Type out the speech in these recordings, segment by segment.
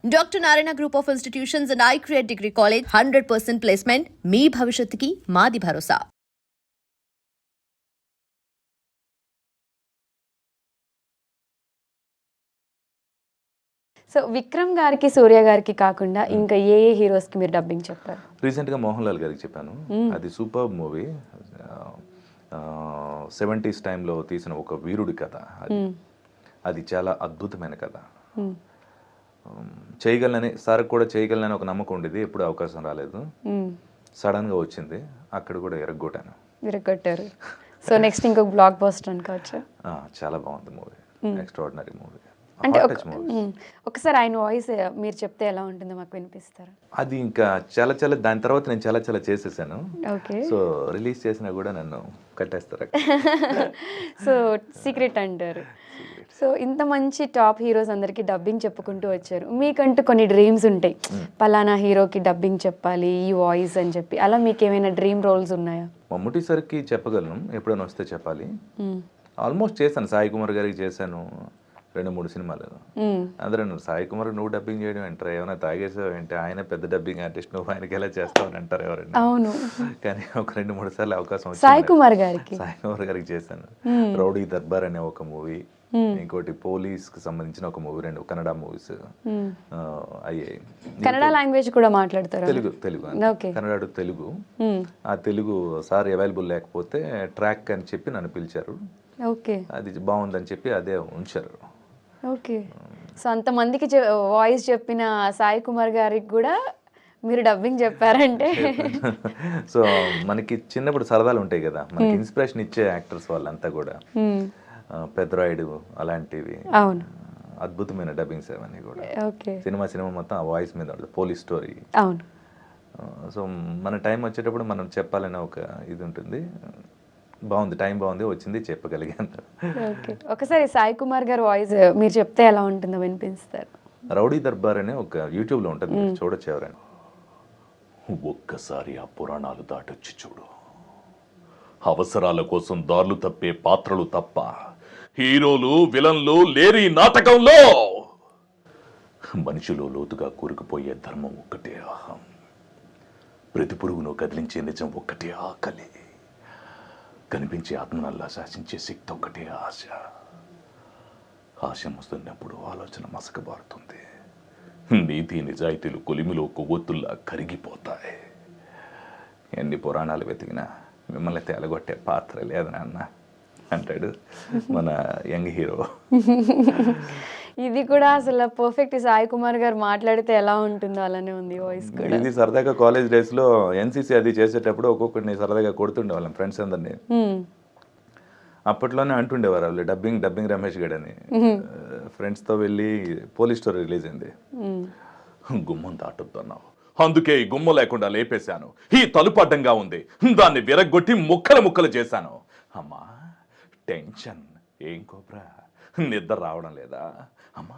Dr. Narayana Group of Institutions and iCreate Degree College 100% placement. మీ భవిష్యత్తుకి మాది భరోసా. So Vikram గారికి సూర్య గారికి కాకుండా ఇంకా ఏ హీరోస్ కి మీరు డబ్బింగ్ చెప్పారు? రీసెంట్గా మోహన్ లాల్ గారికి చెప్పాను. అది సూపర్ మూవీ. 70s టైంలో తీసిన ఒక వీరుడి కథ. అది చాలా అద్భుతమైన కథ. చేయగలనని సార్ కూడా చేయగలనని ఒక నమ్మకం ఉండేది. ఎప్పుడు అవకాశం రాలేదు. సడన్గా వచ్చింది. అక్కడ కూడా ఎరగొట్టారు. సో నెక్స్ట్ ఇంకొక బ్లాక్ బస్టర్ అనుకోవచ్చు. చాలా బాగుంది మూవీ. Extraordinary movie. అంటే ఒకసారి ఆయన వాయిస్ మీరు చెప్తే ఎలా ఉంటుందో మాకు వినిపిస్తారా? అది ఇంకా చాలా దాని తర్వాత నేను చాలా చేసేసాను. సో రిలీజ్ చేసినా కూడా నన్ను కట్టేస్తారు. సో సీక్రెట్ అంటారు. సో ఇంత మంచి టాప్ హీరోస్ అందరికి డబ్బింగ్ చెప్పుకుంటూ వచ్చారు. మీకంటూ కొన్ని డ్రీమ్స్ ఉంటాయి, పలానా హీరోకి డబ్బింగ్ చెప్పాలి ఈ వాయిస్ అని చెప్పి. అలా మీకు ఏమైనా డ్రీమ్ రోల్స్ ఉన్నాయా? మమ్ముటి సార్కి చెప్పగలను, ఎప్పుడైనా వస్తే చెప్పాలి. ఆల్మోస్ట్ చేశాను. సాయి కుమార్ గారికి చేశాను 2-3 సినిమాలు. అందరూ సాయి కుమార్ నువ్వు డబ్బింగ్ చేయడం అంటారు, ఏమైనా తాగేసావు అంటే ఆయన పెద్ద డబ్బింగ్ ఆర్టిస్ట్, నువ్వు ఆయనకి ఎలా చేస్తావు అని అంటారు ఎవరైనా. అవును. కానీ ఒక 2-3 సార్లు అవకాశం వచ్చింది. సాయి కుమార్ గారికి చేశాను. రౌడీ దర్బార్ అనే ఒక మూవీ, ఇంకోటి పోలీస్ కి సంబంధించిన ఒక మూవీ, 2 కన్నడ మూవీస్ అయ్యాయి. కన్నడ లాంగ్వేజ్ కూడా మాట్లాడతారు? తెలుగు కన్నడ తెలుగు. ఆ తెలుగు సార్ అవైలబుల్ లేకపోతే ట్రాక్ అని చెప్పి నన్ను పిలిచారు. అది బాగుందని చెప్పి అదే ఉంచారు. ఓకే. సో అంతమందికి వాయిస్ చెప్పిన సాయి కుమార్ గారికి కూడా మీరు డబ్బింగ్ చెప్పారంటే సో మనకి చిన్నప్పుడు సరదాలు ఉంటాయి కదా, మనకి ఇన్స్పిరేషన్ ఇచ్చే యాక్టర్స్ వాళ్ళంతా కూడా. పెద్దరాయుడు అలాంటివి అద్భుతమైన డబ్బింగ్స్ అవన్నీ కూడా. సినిమా మొత్తం ఆ వాయిస్ మీద ఉంటుంది. Police story. అవును. సో మన టైం వచ్చేటప్పుడు మనం చెప్పాలనే ఒక ఇది ఉంటుంది. బాగుంది, టైం బాగుంది, వచ్చింది, చెప్పగలిగాను. ఒకసారి సాయి కుమార్ గారు వాయిస్ మీరు చెప్తే ఎలా ఉంటుందో వినిపిస్తారు. రౌడీ దర్బార్ అనే ఒక యూట్యూబ్లో ఉంటుంది, చూడొచ్చు ఎవరైనా. ఒక్కసారి ఆ పురాణాలు దాటొచ్చి చూడు. అవసరాల కోసం దారులు తప్పే పాత్రలు తప్ప హీరోలు విలన్లు లేరి నాటకంలో. మనిషిలో లోతుగా కూరుకుపోయే ధర్మం ఒక్కటే అహం. ప్రతి పురుగును కదిలించే నిజం ఒక్కటే ఆకలి. కనిపించే ఆత్మనల్లా శాసించే శక్తి ఒక్కటే ఆశ. ఆశ వస్తున్నప్పుడు ఆలోచన మసకబారుతుంది. నీతి నిజాయితీలు కొలిమిలో కొవ్వొత్తుల్లా కరిగిపోతాయి. ఎన్ని పురాణాలు వెతికినా మిమ్మల్ని తేలగొట్టే పాత్ర లేదు నాన్న అంటాడు మన యంగ్ హీరో. ఇది కూడా అసలు పర్ఫెక్ట్. సాయి కుమార్ గారు మాట్లాడితే ఎలా ఉంటుందో అలానే ఉంది వాయిస్ కూడా. ఇది సరదాగా కాలేజ్ డేస్ లో ఎన్సీసీ అది చేసేటప్పుడు ఒక్కొక్కరిని సరదాగా కొడుతుండే వాళ్ళం ఫ్రెండ్స్ అందరినీ. అప్పట్లోనే అంటుండేవారు వాళ్ళు డబ్బింగ్ రమేష్ గడ్ అని. ఫ్రెండ్స్ తో వెళ్ళి పోలీస్ స్టోరీ రిలీజ్ అయింది. గుమ్మం దాటుతున్నావు, అందుకే ఈ గుమ్మ లేకుండా లేపేశాను. ఈ తలుపు అడ్డంగా ఉంది, దాన్ని విరగ్గొట్టి ముక్కలు చేశాను. అమ్మా టెన్షన్, ఏం కోబ్రా నిద్ర రావడం లేదా? అమ్మా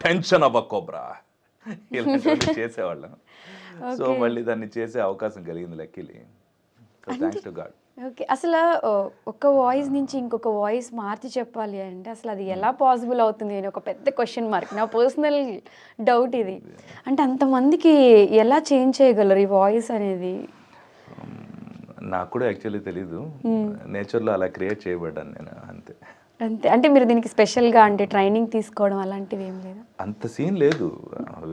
టెన్షన్ అవ్వ కోబ్రా. ఇలాంటి చేసేవాళ్ళం. సో మళ్ళీ దాన్ని చేసే అవకాశం కలిగింది luckily. Thanks to God. Okay. అసలు ఒక వాయిస్ నుంచి ఇంకొక వాయిస్ మార్చి చెప్పాలి అంటే అసలు అది ఎలా పాసిబుల్ అవుతుంది అని ఒక పెద్ద క్వశ్చన్ మార్క్. నా పర్సనల్ డౌట్ ఇది. అంటే అంతమందికి ఎలా చేంజ్ చేయగలరు ఈ వాయిస్ అనేది? నాకు కూడా యాక్చువల్లీ తెలీదు. నేచర్లో అలా క్రియేట్ చేయబడ్డాను నేను, అంతే. అంటే మీరు దీనికి స్పెషల్గా అంటే ట్రైనింగ్ తీసుకోవడం అలాంటివి ఏం లేదు? అంత సీన్ లేదు.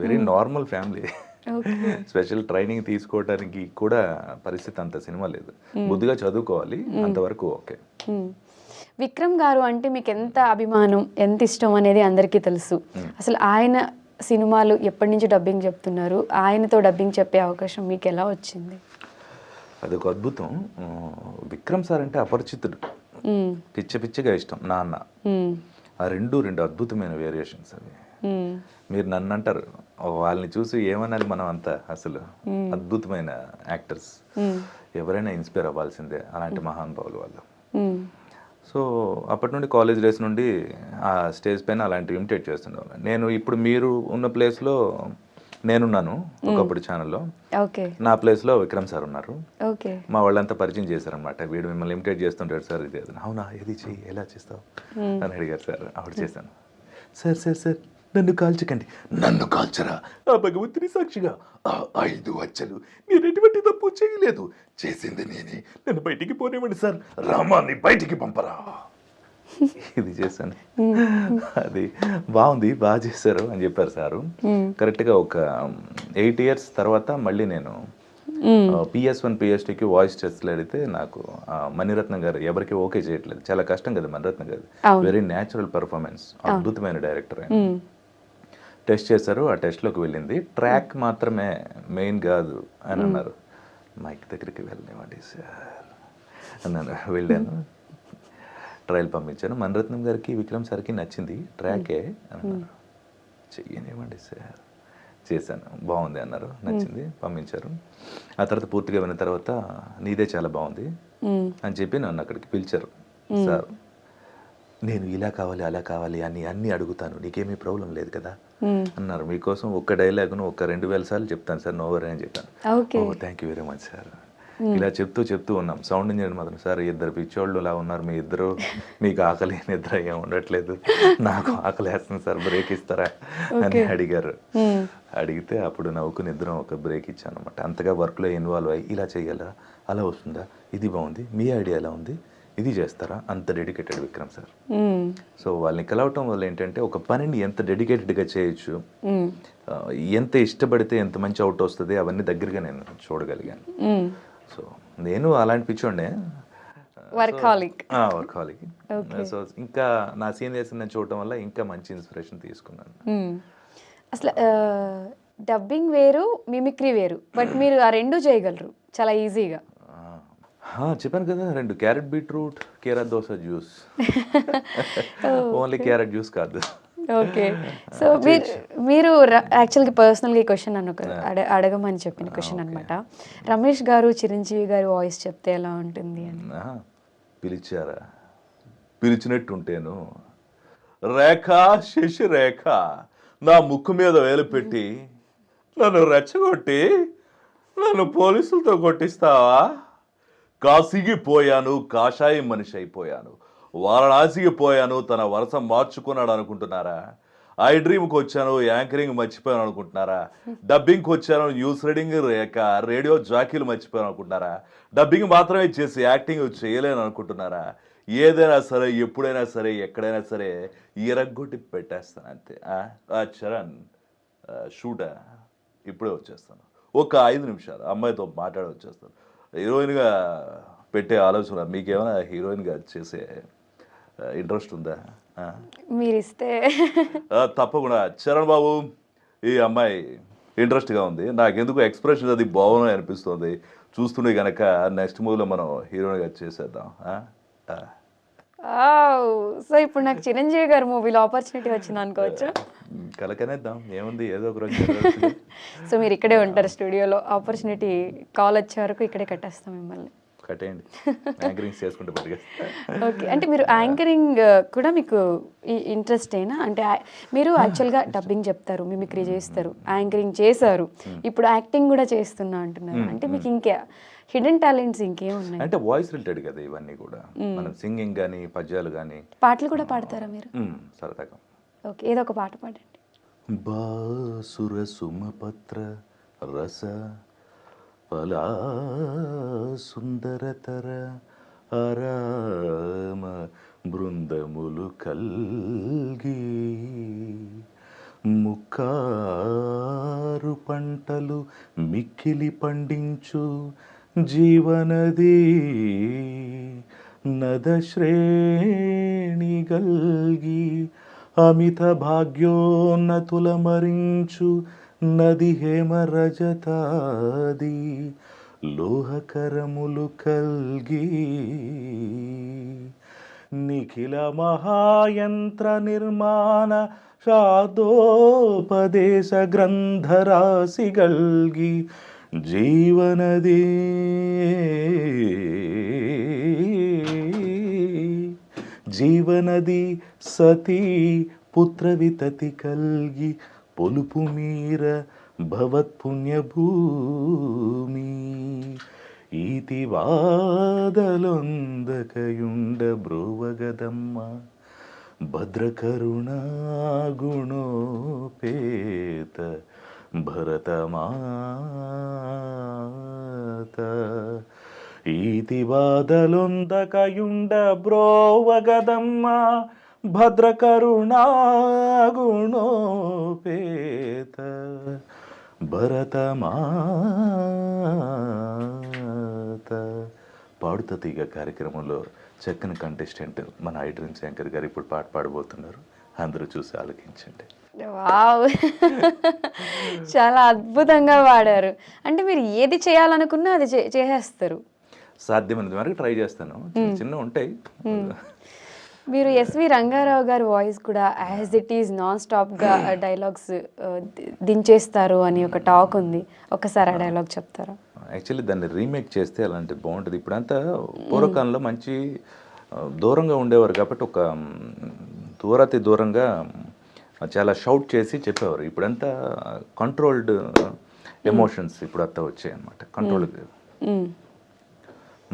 Very normal family. Special training తీసుకోవడానికి కూడా పరిస్థితి అంత సినిమా లేదు. బుద్ధిగా చదువుకోవాలి, అంతవరకు ఓకే. విక్రమ్ గారు అంటే మీకు ఎంత అభిమానం, ఎంత ఇష్టం అనేది అందరికీ తెలుసు. అసలు ఆయన సినిమాలు ఎప్పటి నుంచి డబ్బింగ్ చెప్తున్నారు? ఆయనతో డబ్బింగ్ చెప్పే అవకాశం మీకు ఎలా వచ్చింది? అదొక అద్భుతం. విక్రమ్ సార్ అంటే అపరిచితుడు, పిచ్చిగా ఇష్టం, నాన్న. ఆ రెండు అద్భుతమైన వేరియేషన్స్ అవి. మీరు నన్ను అంటారు, వాళ్ళని చూసి ఏమనాలి మనం, అంతా అసలు అద్భుతమైన యాక్టర్స్. ఎవరైనా ఇన్స్పైర్ అవ్వాల్సిందే, అలాంటి మహానుభావులు వాళ్ళు. సో అప్పటి నుండి కాలేజ్ డేస్ నుండి ఆ స్టేజ్ పైన అలాంటివి ఇమిటేట్ చేస్తుండేవాళ్ళం. నేను ఇప్పుడు మీరు ఉన్న ప్లేస్లో నేనున్నాను ఒకప్పుడు ఛానల్లో. నా ప్లేస్లో విక్రమ్ సార్ ఉన్నారు. మా వాళ్ళంతా పరిచయం చేశారనమాట. వీడు మిమ్మల్ని ఇమిటేట్ చేస్తుంటాడు సార్, ఇది అవునా, ఇది చెయ్యి, ఎలా చేస్తావు అని అడిగారు సార్. అప్పుడు చేశాను. సార్ నన్ను కాల్చకండి, నన్ను కాల్చరా, ఆ భగవంతుని సాక్షిగా, ఆ 5 హత్యలు నేను ఎటువంటి తప్పు చేయలేదు, చేసింది నేనే, నన్ను బయటికి పోనివ్వండి సార్, రామాన్ని బయటికి పంపరా. ఇది చేశాను. అది బాగుంది, బాగా చేశారు అని చెప్పారు సారు. కరెక్ట్గా ఒక 8 years తర్వాత మళ్ళీ నేను PS1 PS2కి వాయిస్ టెస్ట్లు అడిగితే నాకు మణిరత్నం గారు ఎవరికి ఓకే చేయట్లేదు. చాలా కష్టం కదా మణిరత్నం గారు, వెరీ న్యాచురల్ పర్ఫార్మెన్స్, అద్భుతమైన డైరెక్టర్ ఆయన. టెస్ట్ చేశారు, ఆ టెస్ట్లోకి వెళ్ళింది, ట్రాక్ మాత్రమే మెయిన్ కాదు అని అన్నారు. మైక్ దగ్గరికి వెళ్ళనివ్వండి సార్ అన్నాను. వెళ్ళాను, ట్రయల్ పంపించాను. మణిరత్నం గారికి విక్రమ్ సార్కి నచ్చింది ట్రాకే అని అన్నారు. చెయ్యనివ్వండి సార్, చేశాను, బాగుంది అన్నారు, నచ్చింది, పంపించారు. ఆ తర్వాత పూర్తిగా విన్న తర్వాత నీదే చాలా బాగుంది అని చెప్పి నన్ను అక్కడికి పిలిచారు. సార్ నేను ఇలా కావాలి అలా కావాలి అని అన్నీ అడుగుతాను, నీకేమీ ప్రాబ్లం లేదు కదా అన్నారు. మీకోసం ఒక్క డైలాగ్ను ఒక 2000 సార్లు చెప్తాను సార్, నో వరీ అని చెప్పాను. Oh thank you very much sir. ఇలా చెప్తూ ఉన్నాం. సౌండ్ ఇంజనీర్ మాత్రం, సార్ 2 పిచ్చోళ్ళు ఇలా ఉన్నారు, మీ ఇద్దరు, మీకు ఆకలి నిద్ర ఏం ఉండట్లేదు, నాకు ఆకలి వేస్తుంది సార్, బ్రేక్ ఇస్తారా అని అడిగారు. అడిగితే అప్పుడు నవ్వుకుని ఇద్దరం ఒక బ్రేక్ ఇచ్చాను అనమాట. అంతగా వర్క్లో ఇన్వాల్వ్ అయ్యి, ఇలా చేయాలా, అలా వస్తుందా, ఇది బాగుంది, మీ ఐడియా ఎలా ఉంది, ఇది చేస్తారా, అంత డెడికేటెడ్ విక్రమ్ సార్. సో వాళ్ళని కలవటం వల్ల ఏంటంటే ఒక పనిని ఎంత డెడికేటెడ్గా చేయొచ్చు, ఎంత ఇష్టపడితే ఎంత మంచి అవుట్ వస్తుంది, అవన్నీ దగ్గరగా నేను చూడగలిగాను. సో నేను అలాంటి పిచ్చోండే, వర్కాలిక్. సో ఇంకా నా సీనియర్స్ నేను చూడటం వల్ల ఇంకా మంచి ఇన్స్పిరేషన్ తీసుకున్నాను. అసలు డబ్బింగ్ వేరు, మిమిక్రీ వేరు, బట్ మీరు ఆ 2 చేయగలరు చాలా ఈజీగా. చెప్పాను కదా, 2 క్యారెట్ బీట్రూట్ కీరా dosa juice, only carrot juice కాదు. ఓకే. సో మీరు యాక్చువల్గా పర్సనల్గా ఈ క్వశ్చన్ నన్ను అడగమని చెప్పిన క్వశ్చన్ అనమాట. రమేష్ గారు చిరంజీవి గారు వాయిస్ చెప్తే ఎలా ఉంటుంది అని. పిలిచారా, పిలిచినట్టుంటేను, రేఖ శశి రేఖ నా ముక్కు మీద వేలు పెట్టి నన్ను రెచ్చగొట్టి నన్ను పోలీసులతో కొట్టిస్తావా? కాశీకి పోయాను, కాషాయం మనిషి అయిపోయాను, వారణాసికి పోయాను, తన వరుస మార్చుకున్నాడు అనుకుంటున్నారా? ఐ డ్రీమ్కి వచ్చాను, యాంకరింగ్ మర్చిపోయాను అనుకుంటున్నారా? డబ్బింగ్కి వచ్చాను, న్యూస్ రీడింగ్ రేక రేడియో జాకీలు మర్చిపోయాను అనుకుంటున్నారా? డబ్బింగ్ మాత్రమే చేసి యాక్టింగ్ చేయలేను అనుకుంటున్నారా? ఏదైనా సరే, ఎప్పుడైనా సరే, ఎక్కడైనా సరే ఇరగ్గొట్టి పెట్టేస్తాను అంతే. చరణ్ షూటా, ఇప్పుడే వచ్చేస్తాను, ఒక 5 నిమిషాలు అమ్మాయితో మాట్లాడి వచ్చేస్తాను. హీరోయిన్గా పెట్టే ఆలోచన మీకేమైనా హీరోయిన్గా చేసే ఇంట్రెస్ట్ ఉందా? మీరు ఇస్తే తప్పకుండా. చరణ్ బాబు, ఈ అమ్మాయి ఇంట్రెస్ట్గా ఉంది, నాకెందుకు ఎక్స్ప్రెషన్ అది బాగున్నాయి అనిపిస్తుంది, చూస్తుండే కనుక నెక్స్ట్ మూవీలో మనం హీరోయిన్గా చేసేద్దాం. సో ఇప్పుడు నాకు చిరంజీవి గారు మూవీలో ఆపర్చునిటీ వచ్చింది అనుకోవచ్చు. కలకనేద్దాం, ఏముంది, ఏదో ఒక రోజు. సో మీరు ఇక్కడే ఉంటారు స్టూడియోలో, ఆపర్చునిటీ కాల్ వచ్చే వరకు ఇక్కడే కట్టేస్తాం మిమ్మల్ని. కట్టేయండి, యాంకరింగ్ చేసుకుంటే బతిగా. ఓకే. అంటే మీరు యాంకరింగ్ కూడా మీకు ఇంట్రెస్ట్ అయినా, అంటే మీరు యాక్చువల్గా డబ్బింగ్ చెప్తారు, మిమిక్రీ చేస్తారు, యాంకరింగ్ చేశారు, ఇప్పుడు యాక్టింగ్ కూడా చేస్తున్నా అంటున్నారు. అంటే మీకు ఇంకా హిడెన్ టాలెంట్స్ ఇంకేం ఉన్నాయి? అంటే వాయిస్ రిలేటెడ్ కదా ఇవన్నీ కూడా, మనం సింగింగ్ కానీ పద్యాలు కానీ. పాటలు కూడా పాడతారా మీరు? సరదాగా. ఓకే, ఏదో ఒక పాట పాడండి. బాసుర సుమపత్ర రస ఫలా సుందరతర అరామ బృందములు కల్గి ముక్కారు పంటలు మిక్కిలి పండించు జీవనది నదశ్రేణి గల్గి అమిత భాగ్యోన్నతుల మరించు నది హేమ రజతాది లోహకరములు కల్గి నిఖిల మహాయంత్ర నిర్మాణ శాదోపదేశ గ్రంథరాశి గల్గి జీవనది జీవనది సతీ పుత్ర వితతి కల్గి పొలుపు మీర భవత్పుణ్యభూమి ఈతి వాదలొందకయుండ బ్రోవగదమ్మ భద్రకరుణా గుణోపేత భరతమాత ఈతి బాధలొందకయుండ బ్రోవగదమ్మ భద్రకరుణా గుణోపేత భరతమాత. పాడుతా తీగ కార్యక్రమంలో చక్కని కంటెస్టెంట్ మన ఐడ్రీమ్ శంకర్ గారు ఇప్పుడు పాట పాడబోతున్నారు. అందరూ చూసి ఆలోకించండి. వావ్, చాలా అద్భుతంగా పాడారు. అంటే మీరు ఏది చేయాలనుకున్నా అది చేసేస్తారు. సాధ్యమైనంత వరకు ట్రై చేస్తాను. చిన్న ఉంటాయి. మీరు ఎస్వి రంగారావు గారి వాయిస్ కూడా యాజ్ ఇట్ ఈజ్ నాన్ స్టాప్గా డైలాగ్స్ దించేస్తారు అని ఒక టాక్ ఉంది. ఒకసారి ఆ డైలాగ్ చెప్తారా? యాక్చువల్లీ దాన్ని రీమేక్ చేస్తే అలాంటిది బాగుంటుంది. ఇప్పుడంతా పూర్వకాలంలో మంచి దూరంగా ఉండేవారు కాబట్టి ఒక దూరాతి దూరంగా చాలా షౌట్ చేసి చెప్పేవారు. ఇప్పుడంతా కంట్రోల్డ్ ఎమోషన్స్ ఇప్పుడు అంతా వచ్చాయి అన్నమాట. కంట్రోల్.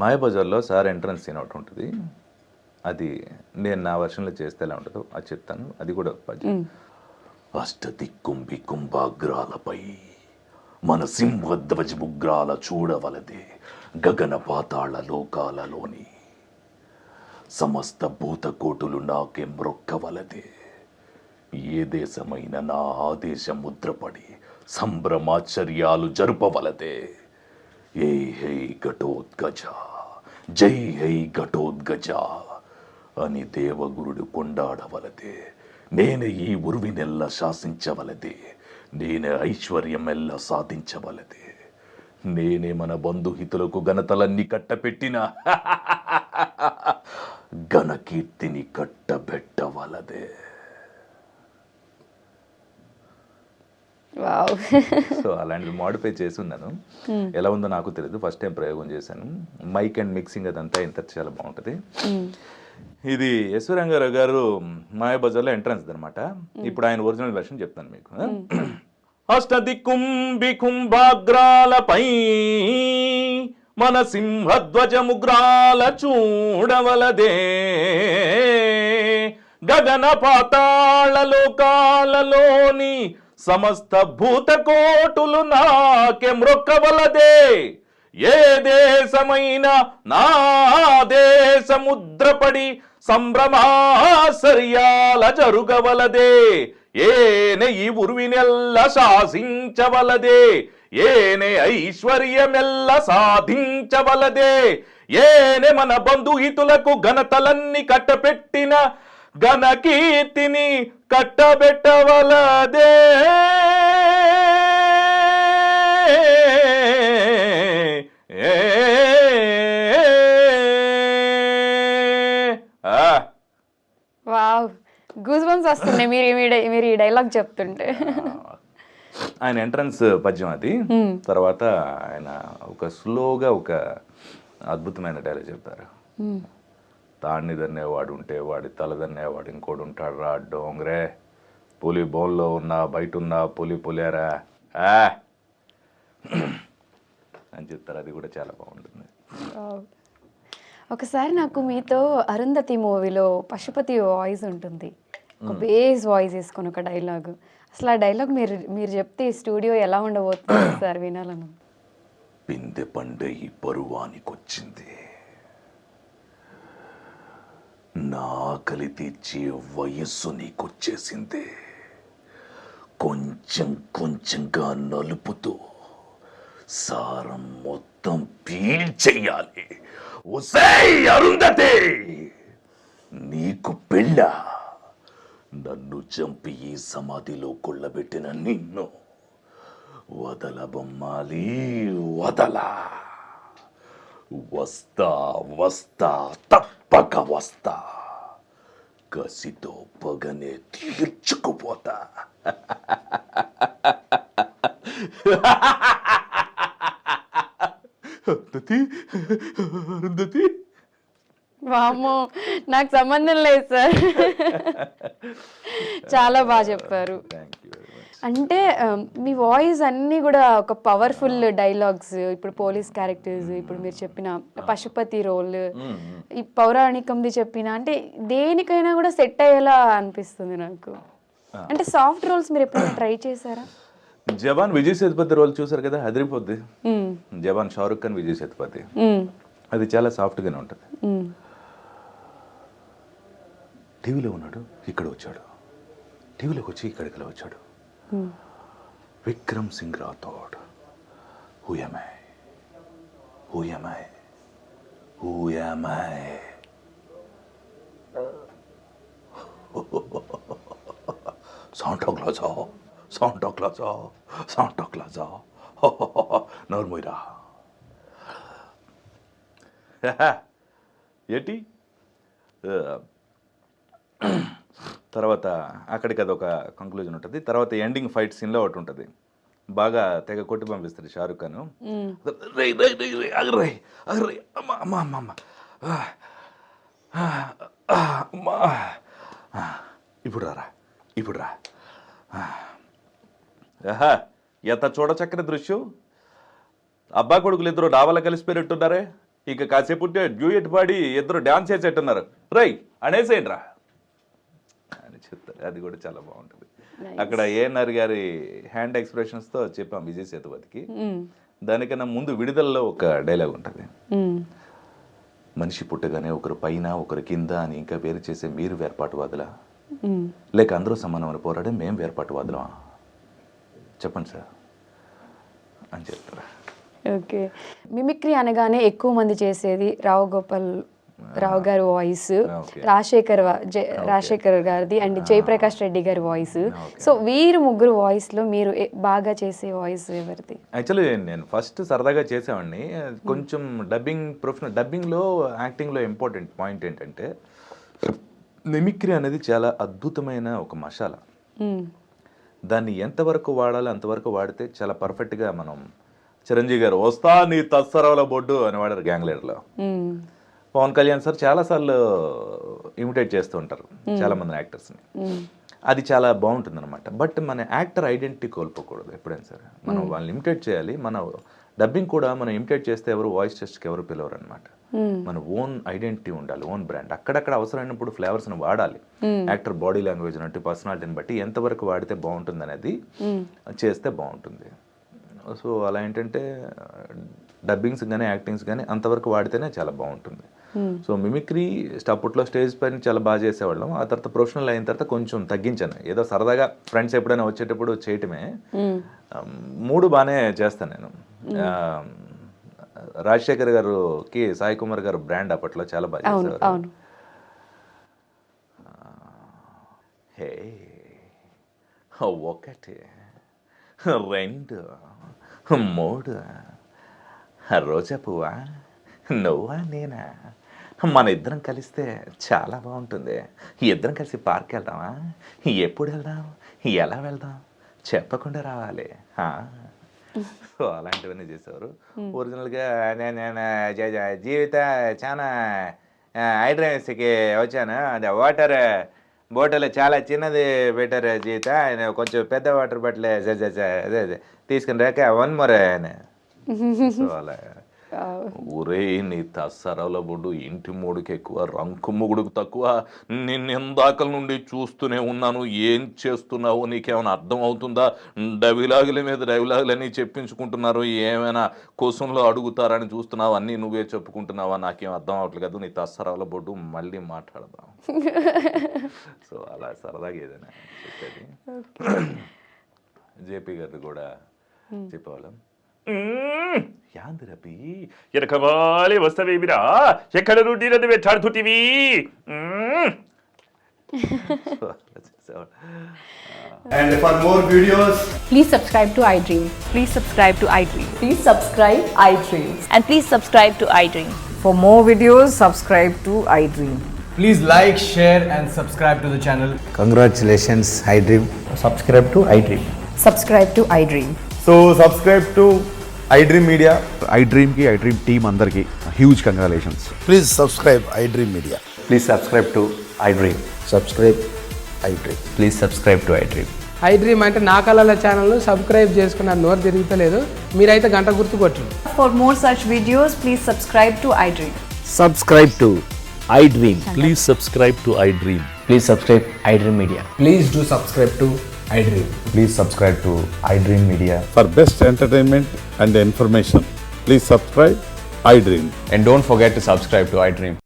మాయాబజార్లో సార్ ఎంట్రన్స్ సీన్ ఒకటి ఉంటుంది. అది నేను నా వర్షన్లో చేస్తే ఎలా ఉంటుందో అది చెప్తాను. అది కూడా అష్టదిక్కుంబి కుంభాగ్రాలపై మన సింహధ్వజముగ్రాల చూడవలదే గగన పాతాళ లోకాలలోని సమస్త భూతకోటులు నాకే మ్రొక్కవలదే. ఏ దేశమైన నా ఆదేశం ముద్రపడి సంభ్రమాచర్యాలు జరుపవలదే. ఏ హై ఘటోద్గజ జై హై ఘటోద్గజ అని దేవగురుడు కొండాడవలదే. నేనే ఈ ఉర్వినెల్ల శాసించవలదే. నేనే ఐశ్వర్యమెల్ల సాధించవలదే. నేనే మన బంధుహితులకు ఘనతలన్నీ కట్టపెట్టిన ఘనకీర్తిని కట్టబెట్టవలదే. సో అలాంటిది మాడిఫై చేసి ఉన్నాను. ఎలా ఉందో నాకు తెలియదు. ఫస్ట్ టైం ప్రయోగం చేశాను. మైక్ అండ్ మిక్సింగ్ అదంతా ఇంత చాలా బాగుంటుంది. ఇది ఎస్వి రంగారావు గారు మాయాబజార్లో ఎంట్రన్స్ అనమాట. ఇప్పుడు ఆయన ఒరిజినల్ వెర్షన్ చెప్తాను మీకు. అష్టదిక్కుంబి కుంభాగ్రాలపై మన సింహధ్వజముగ్రాల చూడవలదే. గగన పాతాళ లోకాలలోని సమస్త భూతకోటులు నాకే మ్రొక్కవలదే. ఏ దేశమైన నా దేశముద్రపడి సంభ్రమాశ్చర్యాల జరుగవలదే. ఏనే ఈ ఉర్వినెల్ల శాసించవలదే. ఏనే ఐశ్వర్యమెల్ల సాధించవలదే. ఏనే మన బంధుహితులకు ఘనతలన్నీ కట్టపెట్టిన ఘనకీర్తిని కట్టబెట్టవలదే. వావ్, గూస్ బంప్స్ వస్తున్నాయి మీరు ఈ డైలాగ్ చెప్తుంటే. ఆయన ఎంట్రన్స్ పద్యం అది. తర్వాత ఆయన ఒక స్లోగా ఒక అద్భుతమైన డైలాగ్ చెప్తారు. తాడిని దన్నేవాడు ఉంటే వాడి తల దన్నేవాడు ఇంకోటి ఉంటాడు రా డోంగ్రే. పులి బోన్లో ఉన్నా బయట ఉన్నా పులి పులేరా అని చెప్తారు. అది కూడా చాలా బాగుంటుంది. ఒకసారి నాకు మీతో అరుంధతి మూవీలో పశుపతి వాయిస్ ఉంటుంది. ఒక బేస్ వాయిస్ వేసుకొని ఒక డైలాగ్. అసలు ఆ డైలాగ్ మీరు చెప్తే ఈ స్టూడియో ఎలా ఉండబోతుంది సార్ వినాలను. పిందె పండే ఈ పరువానికొచ్చింది. నా ఆకలి తీర్చే వయస్సు నీకొచ్చేసింది. కొంచెం కొంచెంగా నలుపుతూ సారం మొత్తం పీల్చెయ్యాలి. ఒసేయ్ అరుంధతి, నీకు పెళ్ళ? నన్ను చంపి ఈ సమాధిలో కొల్లబెట్టిన నిన్ను వదల బొమ్మాలి, వదల. వస్తా వస్తా తప్పక వస్తా. కసితో పగనే తీర్చుకుపోతా. అరుంధతి, వామ్మో, నాకు సంబంధం లేదు సార్. చాలా బాగా చెప్పారు. Thank you very much. అంటే మీ వాయిస్ అన్నీ కూడా ఒక పవర్ఫుల్ డైలాగ్స్, ఇప్పుడు పోలీస్ క్యారెక్టర్స్, ఇప్పుడు మీరు చెప్పిన పశుపతి రోల్, ఈ పౌరాణికంది చెప్పిన, అంటే దేనికైనా కూడా సెట్ అయ్యేలా అనిపిస్తుంది నాకు. అంటే సాఫ్ట్ రోల్స్ మీరు ఎప్పుడైనా ట్రై చేశారా? జవాన్ విజయ్ సేతుపతి రోల్ చూసారు కదా, అదిరిపోద్ది. జవాన్ షారుఖ్ ఖాన్ విజయ్ సేతుపతి, అది చాలా సాఫ్ట్గానే ఉంటుంది. టీవీలో ఉన్నాడు, ఇక్కడ వచ్చాడు, టీవీలోకి వచ్చి ఇక్కడికి వచ్చాడు. Vikram Singh Rathod, who am I, who am I, who am I. Santa Claus, Santa Claus, Santa Claus, నోర్మోయిరా ఏంటి. తర్వాత అక్కడికి అదొక కంక్లూజన్ ఉంటుంది. తర్వాత ఎండింగ్ ఫైట్ సీన్లో ఒకటి ఉంటుంది, బాగా తెగ కొట్టి పంపిస్తాడు షారుఖ్ ఖాన్. ఇప్పుడు రారా, ఇప్పుడు రా. ఎంత చూడచక్కని దృశ్యం. అబ్బా కొడుకులు ఇద్దరు డాబాలో కలిసిపోయినట్టున్నారే, ఇక కాసేపు ఉంటే డ్యూయట్ పాడి ఇద్దరు డాన్స్ చేసేట్టున్నారు. రై అనేసేయండి రా అని చెప్తారు. అది కూడా చాలా బాగుంటుంది. అక్కడ ఏఎన్ఆర్ గారి హ్యాండ్ ఎక్స్ప్రెషన్స్తో చెప్పాం విజయ్ సేతుపతికి. దానికన్నా ముందు విడుదలలో ఒక డైలాగ్ ఉంటుంది, మనిషి పుట్టగానే ఒకరు పైన ఒకరు కింద అని ఇంకా వేరు చేసే మీరు వేర్పాటువాదులా, లేక అందరూ సమానమని పోరాడే మేము వేర్పాటువాదులమా, చెప్పండి సార్ అని చెప్తారా. ఓకే, మిమిక్రీ అనగానే ఎక్కువ మంది చేసేది రావు గోపాల్ రావు గారి వాయిస్, రాజశేఖర్ గారిది అండ్ జయప్రకాష్ రెడ్డి గారి వాయిస్. సో వీరు ముగ్గురు వాయిస్లో మీరు బాగా చేసే వాయిస్ ఎవరిది? యాక్చువల్లీ నేను ఫస్ట్ సరదాగా చేసేవాడిని. కొంచెం డబ్బింగ్లో యాక్టింగ్లో ఇంపార్టెంట్ పాయింట్ ఏంటంటే మిమిక్రీ అనేది చాలా అద్భుతమైన ఒక మసాలా. దాన్ని ఎంతవరకు వాడాలో అంతవరకు వాడితే చాలా పర్ఫెక్ట్గా మనం, చిరంజీవి గారు వస్తా నీ తస్సరవల బొడ్డు అని వాడారు గ్యాంగ్ లీడర్లో. పవన్ కళ్యాణ్ సార్ చాలాసార్లు ఇమిటేట్ చేస్తూ ఉంటారు చాలా మంది యాక్టర్స్ని, అది చాలా బాగుంటుంది అనమాట. బట్ మన యాక్టర్ ఐడెంటిటీ కోల్పోకూడదు ఎప్పుడైనా సరే. మనం వాళ్ళని ఇమిటేట్ చేయాలి. మన డబ్బింగ్ కూడా మనం ఇమిటేట్ చేస్తే ఎవరు వాయిస్ టెస్ట్కి ఎవరు పిలవరు అనమాట. మన ఓన్ ఐడెంటిటీ ఉండాలి, ఓన్ బ్రాండ్. అక్కడక్కడ అవసరమైనప్పుడు ఫ్లేవర్స్ని వాడాలి. యాక్టర్ బాడీ లాంగ్వేజ్ అంటే పర్సనాలిటీని బట్టి ఎంతవరకు వాడితే బాగుంటుంది అనేది చేస్తే బాగుంటుంది. సో అలా ఏంటంటే డబ్బింగ్స్ కానీ యాక్టింగ్స్ కానీ అంతవరకు వాడితేనే చాలా బాగుంటుంది. సో మిమిక్రీ అప్పట్లో స్టేజ్ పైన చాలా బాగా చేసేవాళ్ళం. ఆ తర్వాత ప్రొఫెషనల్ అయిన తర్వాత కొంచెం తగ్గించాను. ఏదో సరదాగా ఫ్రెండ్స్ ఎప్పుడైనా వచ్చేటప్పుడు చేయటమే. 3 బాగానే చేస్తాను నేను. రాజశేఖర్ గారికి సాయి కుమార్ గారు బ్రాండ్ అప్పట్లో చాలా బాగా చేసేవారు. హే 1 2 3 రోజా పువ్వా నువ్వా నేనా, మన ఇద్దరం కలిస్తే చాలా బాగుంటుంది. ఇద్దరం కలిసి పార్క్ వెళ్దామా, ఎప్పుడు వెళ్దాం, ఎలా వెళ్దాం, చెప్పకుండా రావాలి. సో అలాంటివన్నీ చేసేవారు. ఒరిజినల్గా నేను జీవిత చాలా హైడ్రాన్స్కి వచ్చాను. అది వాటర్ బాటిల్ చాలా చిన్నది బెటర్ జీవిత, కొంచెం పెద్ద వాటర్ బాటిల్ అదే తీసుకుని రాక 1 more అని. సో అలా ఊరే నీ తస్సరవల బొడ్డు, ఇంటి మూడుకి ఎక్కువ, రంకు ముగుడుకు తక్కువ, నిన్ను ఎందాకల నుండి చూస్తూనే ఉన్నాను, ఏం చేస్తున్నావు, నీకేమైనా అర్థం అవుతుందా, డైలాగుల మీద డైలాగులన్నీ చెప్పించుకుంటున్నారు, ఏమైనా క్వశ్చన్లో అడుగుతారని చూస్తున్నావు, అన్నీ నువ్వే చెప్పుకుంటున్నావా, నాకేం అర్థం అవ్వట్లేదు కదా, నీ తస్సరవల బొడ్డు, మళ్ళీ మాట్లాడదాం. సో అలా సరదాగా ఏదైనా చెప్పేది. జేపీ గారిది కూడా చెప్పేవాళ్ళం. యాందిరపి ఎనకవాలి వస్తవేమిరా, ఎక్కడ నుండి నన్ను వెంటాడుతుంటివి. And for more videos, please subscribe to iDream. Please subscribe to iDream. Please subscribe iDream. And please subscribe to iDream. For more videos, subscribe to iDream. please like, share and subscribe to the channel. Congratulations, iDream. Subscribe to iDream. Subscribe to iDream. So subscribe to iDream Media. iDream team andarki huge congratulations. Please subscribe iDream Media. Please subscribe to iDream. Subscribe iDream. Please subscribe to iDream. I dream అంటే నా కళల ఛానల్ను subscribe చేసుకున్న నోరు తిరుగుతలేదు, మీరైతే గంట గుర్తు కొట్టండి. For more such videos, please subscribe to iDream. Subscribe to iDream. Please subscribe to iDream. Please subscribe iDream Media. Please do subscribe to I dream. Please subscribe to iDream Media. For best entertainment and information, please subscribe iDream. And don't forget to subscribe to iDream.